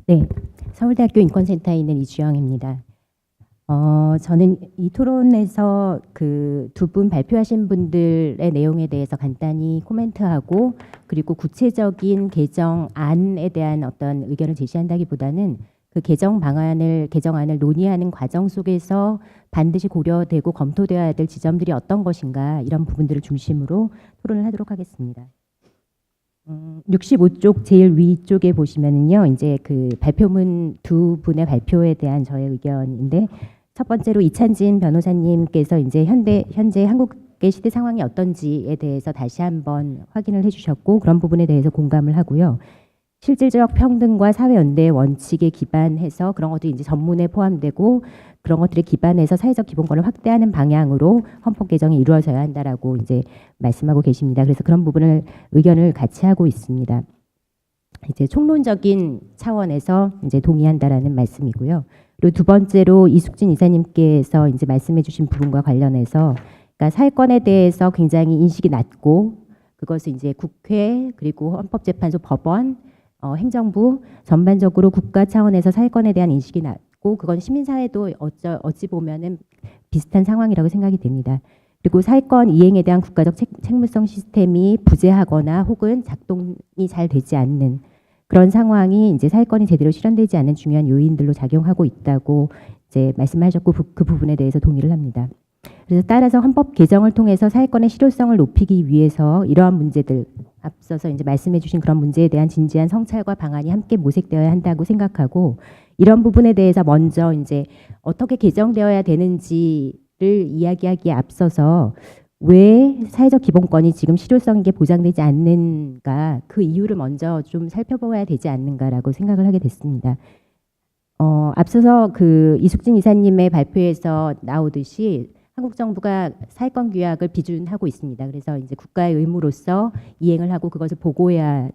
네, 서울대학교 인권센터에 있는 이주영입니다. 저는 이 토론에서 그 두 분 발표하신 분들의 내용에 대해서 간단히 코멘트하고, 그리고 구체적인 개정안에 대한 어떤 의견을 제시한다기보다는 그 개정안을 논의하는 과정 속에서 반드시 고려되고 검토되어야 될 지점들이 어떤 것인가, 이런 부분들을 중심으로 토론을 하도록 하겠습니다. 65쪽 제일 위쪽에 보시면은요, 이제 그 발표문 두 분의 발표에 대한 저의 의견인데, 첫 번째로 이찬진 변호사님께서 이제 현재 한국의 시대 상황이 어떤지에 대해서 다시 한번 확인을 해주셨고, 그런 부분에 대해서 공감을 하고요. 실질적 평등과 사회연대의 원칙에 기반해서 그런 것들이 이제 전문에 포함되고, 그런 것들에 기반해서 사회적 기본권을 확대하는 방향으로 헌법 개정이 이루어져야 한다라고 이제 말씀하고 계십니다. 그래서 그런 부분을 의견을 같이 하고 있습니다. 이제 총론적인 차원에서 이제 동의한다라는 말씀이고요. 그리고 두 번째로 이숙진 이사님께서 이제 말씀해주신 부분과 관련해서, 그러니까 사회권에 대해서 굉장히 인식이 낮고, 그것을 이제 국회 그리고 헌법재판소, 법원, 행정부 전반적으로 국가 차원에서 사회권에 대한 인식이 낮고, 그건 시민사회도 어찌 보면은 비슷한 상황이라고 생각이 됩니다. 그리고 사회권 이행에 대한 국가적 책무성 시스템이 부재하거나 혹은 작동이 잘 되지 않는 그런 상황이 이제 사회권이 제대로 실현되지 않는 중요한 요인들로 작용하고 있다고 이제 말씀하셨고, 그 부분에 대해서 동의를 합니다. 그래서 따라서 헌법 개정을 통해서 사회권의 실효성을 높이기 위해서 이러한 문제들, 앞서서 이제 말씀해주신 그런 문제에 대한 진지한 성찰과 방안이 함께 모색되어야 한다고 생각하고, 이런 부분에 대해서 먼저 이제 어떻게 개정되어야 되는지를 이야기하기에 앞서서 왜 사회적 기본권이 지금 실효성 있게 보장되지 않는가, 그 이유를 먼저 좀 살펴봐야 되지 않는가라고 생각을 하게 됐습니다. 앞서서 그 이숙진 이사님의 발표에서 나오듯이 한국 정부가 사회권 규약을 비준하고 있습니다. 그래서 이제 국가의 의무로서 이행을 하고 그것을 보고해야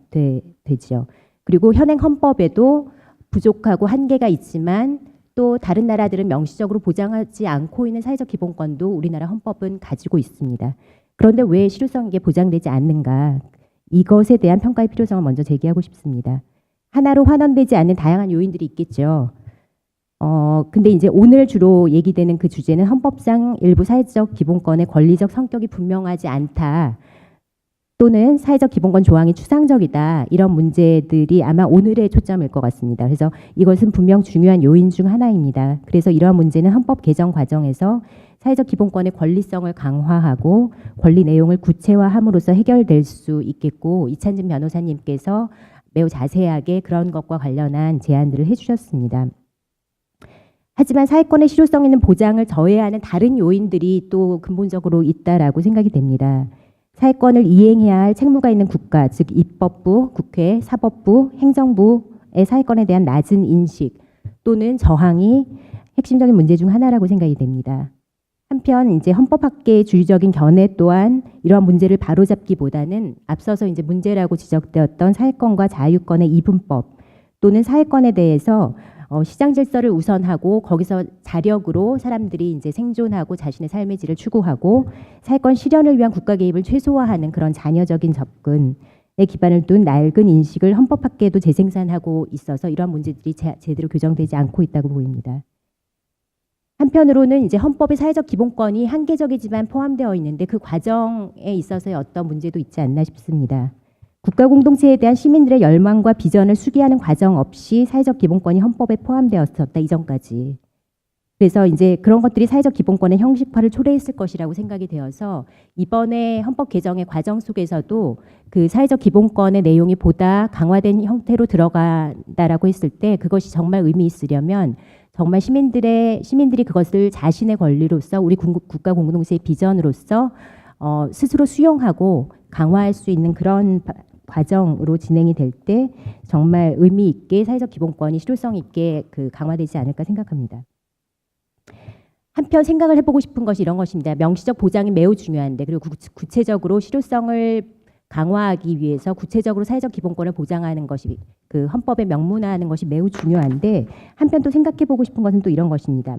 되죠. 그리고 현행 헌법에도 부족하고 한계가 있지만 또 다른 나라들은 명시적으로 보장하지 않고 있는 사회적 기본권도 우리나라 헌법은 가지고 있습니다. 그런데 왜 실효성 있게 보장되지 않는가, 이것에 대한 평가의 필요성을 먼저 제기하고 싶습니다. 하나로 환원되지 않는 다양한 요인들이 있겠죠. 근데 이제 오늘 주로 얘기되는 그 주제는 헌법상 일부 사회적 기본권의 권리적 성격이 분명하지 않다, 또는 사회적 기본권 조항이 추상적이다, 이런 문제들이 아마 오늘의 초점일 것 같습니다. 그래서 이것은 분명 중요한 요인 중 하나입니다. 그래서 이러한 문제는 헌법 개정 과정에서 사회적 기본권의 권리성을 강화하고 권리 내용을 구체화함으로써 해결될 수 있겠고, 이찬진 변호사님께서 매우 자세하게 그런 것과 관련한 제안들을 해주셨습니다. 하지만 사회권의 실효성 있는 보장을 저해하는 다른 요인들이 또 근본적으로 있다라고 생각이 됩니다. 사회권을 이행해야 할 책무가 있는 국가, 즉 입법부, 국회, 사법부, 행정부의 사회권에 대한 낮은 인식 또는 저항이 핵심적인 문제 중 하나라고 생각이 됩니다. 한편 이제 헌법학계의 주의적인 견해 또한 이러한 문제를 바로잡기보다는 앞서서 이제 문제라고 지적되었던 사회권과 자유권의 이분법 또는 사회권에 대해서 시장 질서를 우선하고 거기서 자력으로 사람들이 이제 생존하고 자신의 삶의 질을 추구하고 사회권 실현을 위한 국가 개입을 최소화하는 그런 잔여적인 접근에 기반을 둔 낡은 인식을 헌법학계에도 재생산하고 있어서 이러한 문제들이 제대로 교정되지 않고 있다고 보입니다. 한편으로는 이제 헌법의 사회적 기본권이 한계적이지만 포함되어 있는데 그 과정에 있어서의 어떤 문제도 있지 않나 싶습니다. 국가 공동체에 대한 시민들의 열망과 비전을 수기하는 과정 없이 사회적 기본권이 헌법에 포함되었었다, 이전까지. 그래서 이제 그런 것들이 사회적 기본권의 형식화를 초래했을 것이라고 생각이 되어서 이번에 헌법 개정의 과정 속에서도 그 사회적 기본권의 내용이 보다 강화된 형태로 들어간다라고 했을 때 그것이 정말 의미 있으려면 정말 시민들이 그것을 자신의 권리로서 우리 국가 공동체의 비전으로서 스스로 수용하고 강화할 수 있는 그런 과정으로 진행이 될 때 정말 의미 있게 사회적 기본권이 실효성 있게 강화되지 않을까 생각합니다. 한편 생각을 해보고 싶은 것이 이런 것입니다. 명시적 보장이 매우 중요한데, 그리고 구체적으로 실효성을 강화하기 위해서 구체적으로 사회적 기본권을 보장하는 것이 그 헌법에 명문화하는 것이 매우 중요한데, 한편 또 생각해보고 싶은 것은 또 이런 것입니다.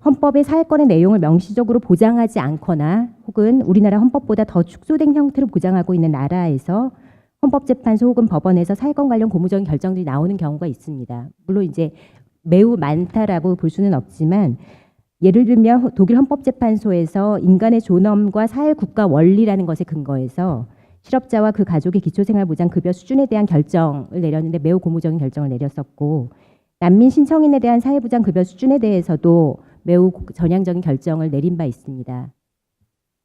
헌법의 사회권의 내용을 명시적으로 보장하지 않거나 혹은 우리나라 헌법보다 더 축소된 형태로 보장하고 있는 나라에서 헌법재판소 혹은 법원에서 사회권 관련 고무적인 결정들이 나오는 경우가 있습니다. 물론 이제 매우 많다라고 볼 수는 없지만 예를 들면 독일 헌법재판소에서 인간의 존엄과 사회국가 원리라는 것에 근거해서 실업자와 그 가족의 기초생활보장 급여 수준에 대한 결정을 내렸는데 매우 고무적인 결정을 내렸었고, 난민 신청인에 대한 사회보장 급여 수준에 대해서도 매우 전향적인 결정을 내린 바 있습니다.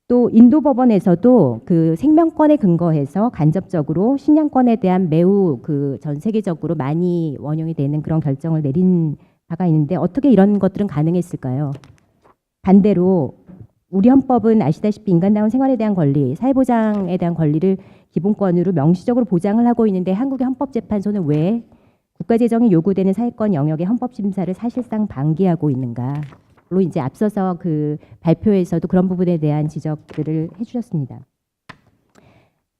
또 인도 법원에서도 그 생명권에 근거해서 간접적으로 식량권에 대한 매우 그 전 세계적으로 많이 원용이 되는 그런 결정을 내린 바가 있는데 어떻게 이런 것들은 가능했을까요? 반대로 우리 헌법은 아시다시피 인간다운 생활에 대한 권리, 사회보장에 대한 권리를 기본권으로 명시적으로 보장을 하고 있는데 한국의 헌법재판소는 왜 국가재정이 요구되는 사회권 영역의 헌법심사를 사실상 방기하고 있는가? 물론 이제 앞서서 그 발표에서도 그런 부분에 대한 지적들을 해주셨습니다.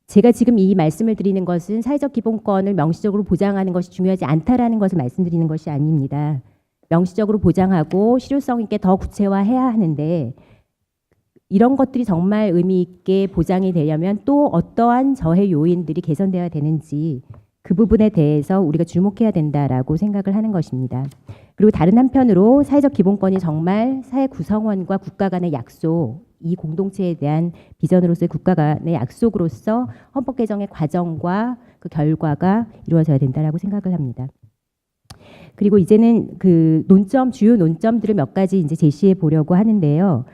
제가 지금 이 말씀을 드리는 것은 사회적 기본권을 명시적으로 보장하는 것이 중요하지 않다라는 것을 말씀드리는 것이 아닙니다. 명시적으로 보장하고 실효성 있게 더 구체화해야 하는데 이런 것들이 정말 의미 있게 보장이 되려면 또 어떠한 저해 요인들이 개선되어야 되는지 그 부분에 대해서 우리가 주목해야 된다라고 생각을 하는 것입니다. 그리고 다른 한편으로 사회적 기본권이 정말 사회 구성원과 국가 간의 약속, 이 공동체에 대한 비전으로서의 국가 간의 약속으로서 헌법 개정의 과정과 그 결과가 이루어져야 된다라고 생각을 합니다. 그리고 이제는 그 주요 논점들을 몇 가지 이제 제시해 보려고 하는데요.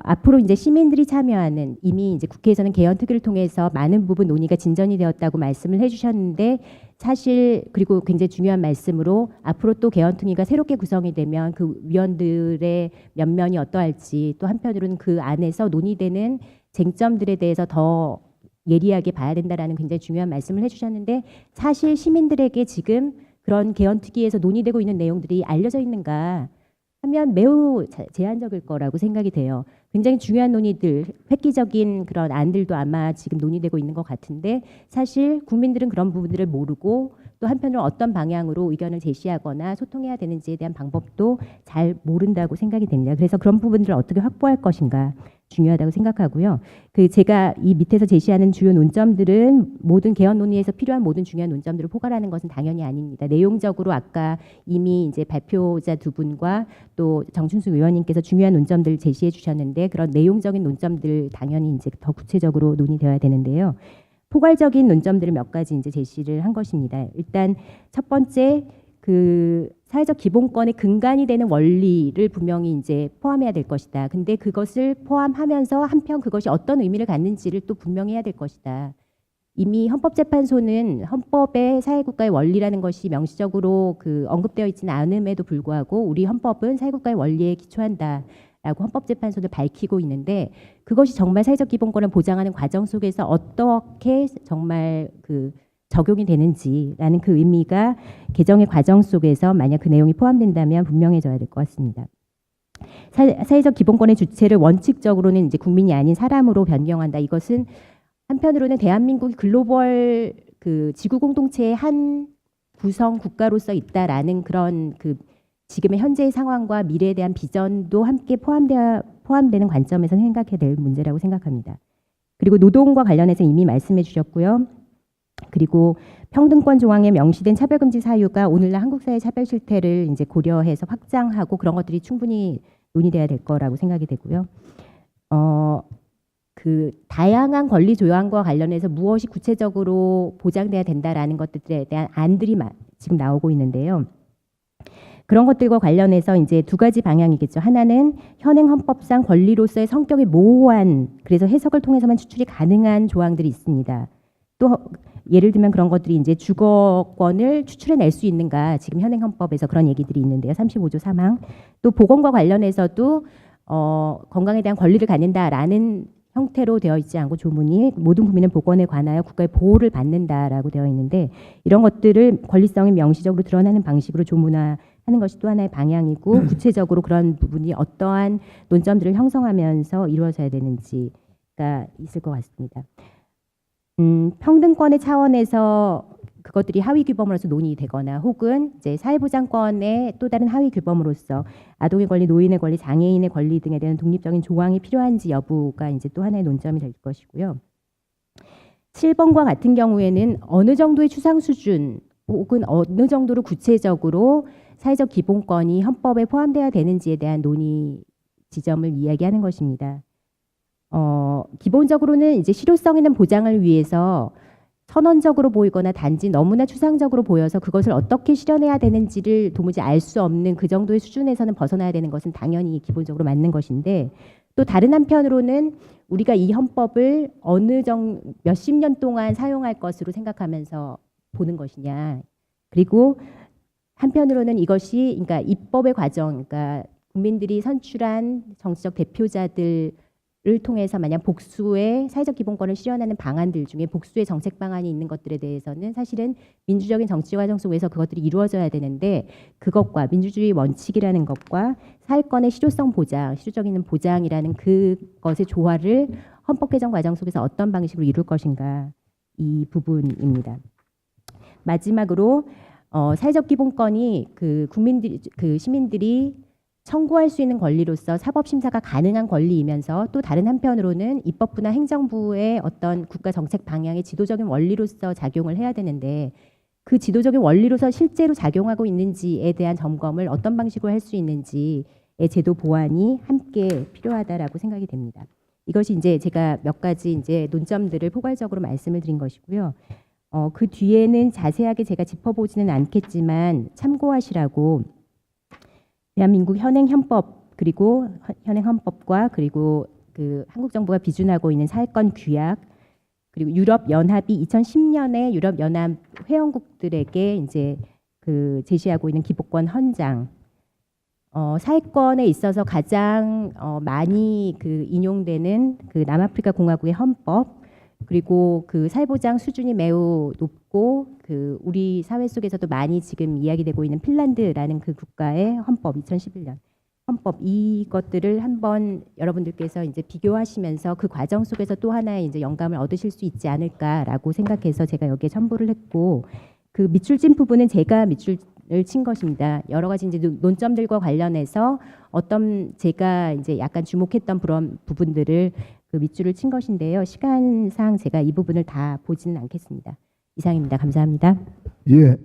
앞으로 이제 시민들이 참여하는, 이미 이제 국회에서는 개헌 특위를 통해서 많은 부분 논의가 진전이 되었다고 말씀을 해주셨는데, 사실 그리고 굉장히 중요한 말씀으로 앞으로 또 개헌 특위가 새롭게 구성이 되면 그 위원들의 면면이 어떠할지, 또 한편으로는 그 안에서 논의되는 쟁점들에 대해서 더 예리하게 봐야 된다라는 굉장히 중요한 말씀을 해주셨는데, 사실 시민들에게 지금 그런 개헌 특위에서 논의되고 있는 내용들이 알려져 있는가 하면 매우 제한적일 거라고 생각이 돼요. 굉장히 중요한 논의들, 획기적인 그런 안들도 아마 지금 논의되고 있는 것 같은데, 사실 국민들은 그런 부분들을 모르고 또 한편으로 어떤 방향으로 의견을 제시하거나 소통해야 되는지에 대한 방법도 잘 모른다고 생각이 됩니다. 그래서 그런 부분들을 어떻게 확보할 것인가 중요하다고 생각하고요. 그 제가 이 밑에서 제시하는 주요 논점들은 모든 개헌 논의에서 필요한 모든 중요한 논점들을 포괄하는 것은 당연히 아닙니다. 내용적으로 아까 이미 이제 발표자 두 분과 또 정춘숙 의원님께서 중요한 논점들을 제시해 주셨는데, 그런 내용적인 논점들 당연히 이제 더 구체적으로 논의되어야 되는데요. 포괄적인 논점들을 몇 가지 이제 제시를 한 것입니다. 일단 첫 번째, 그 사회적 기본권의 근간이 되는 원리를 분명히 이제 포함해야 될 것이다. 근데 그것을 포함하면서 한편 그것이 어떤 의미를 갖는지를 또 분명히 해야 될 것이다. 이미 헌법재판소는 헌법의 사회국가의 원리라는 것이 명시적으로 그 언급되어 있지는 않음에도 불구하고 우리 헌법은 사회국가의 원리에 기초한다라고 헌법재판소를 밝히고 있는데, 그것이 정말 사회적 기본권을 보장하는 과정 속에서 어떻게 정말 그 적용이 되는지라는 그 의미가 개정의 과정 속에서 만약 그 내용이 포함된다면 분명해져야 될 것 같습니다. 사회적 기본권의 주체를 원칙적으로는 이제 국민이 아닌 사람으로 변경한다. 이것은 한편으로는 대한민국이 글로벌 그 지구 공동체의 한 구성 국가로서 있다라는 그런 그 지금의 현재의 상황과 미래에 대한 비전도 함께 포함되는 관점에서 생각해야 될 문제라고 생각합니다. 그리고 노동과 관련해서 이미 말씀해 주셨고요. 그리고 평등권 조항에 명시된 차별금지 사유가 오늘날 한국 사회 차별 실태를 이제 고려해서 확장하고 그런 것들이 충분히 논의돼야 될 거라고 생각이 되고요. 그 다양한 권리 조항과 관련해서 무엇이 구체적으로 보장돼야 된다라는 것들에 대한 안들이 지금 나오고 있는데요. 그런 것들과 관련해서 이제 두 가지 방향이겠죠. 하나는 현행 헌법상 권리로서의 성격이 모호한, 그래서 해석을 통해서만 추출이 가능한 조항들이 있습니다. 또 예를 들면 그런 것들이 이제 주거권을 추출해낼 수 있는가, 지금 현행 헌법에서 그런 얘기들이 있는데요. 35조 3항. 또 보건과 관련해서도 건강에 대한 권리를 갖는다라는 형태로 되어 있지 않고 조문이 모든 국민은 보건에 관하여 국가의 보호를 받는다라고 되어 있는데, 이런 것들을 권리성이 명시적으로 드러나는 방식으로 조문화하는 것이 또 하나의 방향이고, 구체적으로 그런 부분이 어떠한 논점들을 형성하면서 이루어져야 되는지가 있을 것 같습니다. 평등권의 차원에서 그것들이 하위 규범으로서 논의되거나 혹은 이제 사회보장권의 또 다른 하위 규범으로서 아동의 권리, 노인의 권리, 장애인의 권리 등에 대한 독립적인 조항이 필요한지 여부가 이제 또 하나의 논점이 될 것이고요. 7번과 같은 경우에는 어느 정도의 추상 수준 혹은 어느 정도로 구체적으로 사회적 기본권이 헌법에 포함되어야 되는지에 대한 논의 지점을 이야기하는 것입니다. 기본적으로는 이제 실효성 있는 보장을 위해서 선언적으로 보이거나 단지 너무나 추상적으로 보여서 그것을 어떻게 실현해야 되는지를 도무지 알 수 없는 그 정도의 수준에서는 벗어나야 되는 것은 당연히 기본적으로 맞는 것인데, 또 다른 한편으로는 우리가 이 헌법을 몇십 년 동안 사용할 것으로 생각하면서 보는 것이냐, 그리고 한편으로는 이것이 그러니까 입법의 과정, 그러니까 국민들이 선출한 정치적 대표자들을 통해서 만약 복수의 사회적 기본권을 실현하는 방안들 중에 복수의 정책 방안이 있는 것들에 대해서는 사실은 민주적인 정치 과정 속에서 그것들이 이루어져야 되는데, 그것과 민주주의 원칙이라는 것과 사회권의 실효성 보장, 실효적인 보장이라는 그것의 조화를 헌법 개정 과정 속에서 어떤 방식으로 이룰 것인가, 이 부분입니다. 마지막으로 사회적 기본권이 시민들이 청구할 수 있는 권리로서 사법 심사가 가능한 권리이면서, 또 다른 한편으로는 입법부나 행정부의 어떤 국가 정책 방향의 지도적인 원리로서 작용을 해야 되는데, 그 지도적인 원리로서 실제로 작용하고 있는지에 대한 점검을 어떤 방식으로 할 수 있는지의 제도 보완이 함께 필요하다라고 생각이 됩니다. 이것이 이제 제가 몇 가지 이제 논점들을 포괄적으로 말씀을 드린 것이고요. 그 뒤에는 자세하게 제가 짚어보지는 않겠지만 참고하시라고 대한민국 현행 헌법, 그리고 현행 헌법과 그리고 그 한국 정부가 비준하고 있는 사회권 규약, 그리고 유럽 연합이 2010년에 유럽 연합 회원국들에게 이제 그 제시하고 있는 기본권 헌장, 사회권에 있어서 가장 많이 그 인용되는 그 남아프리카 공화국의 헌법, 그리고 그 사회보장 수준이 매우 높고 그 우리 사회 속에서도 많이 지금 이야기되고 있는 핀란드라는 그 국가의 헌법, 2011년 헌법, 이것들을 한번 여러분들께서 이제 비교하시면서 그 과정 속에서 또 하나의 이제 영감을 얻으실 수 있지 않을까라고 생각해서 제가 여기에 첨부를 했고, 그 밑줄 찐 부분은 제가 밑줄을 친 것입니다. 여러 가지 이제 논점들과 관련해서 어떤 제가 이제 약간 주목했던 그런 부분들을 그 밑줄을 친 것인데요. 시간상 제가 이 부분을 다 보지는 않겠습니다. 이상입니다. 감사합니다. 예.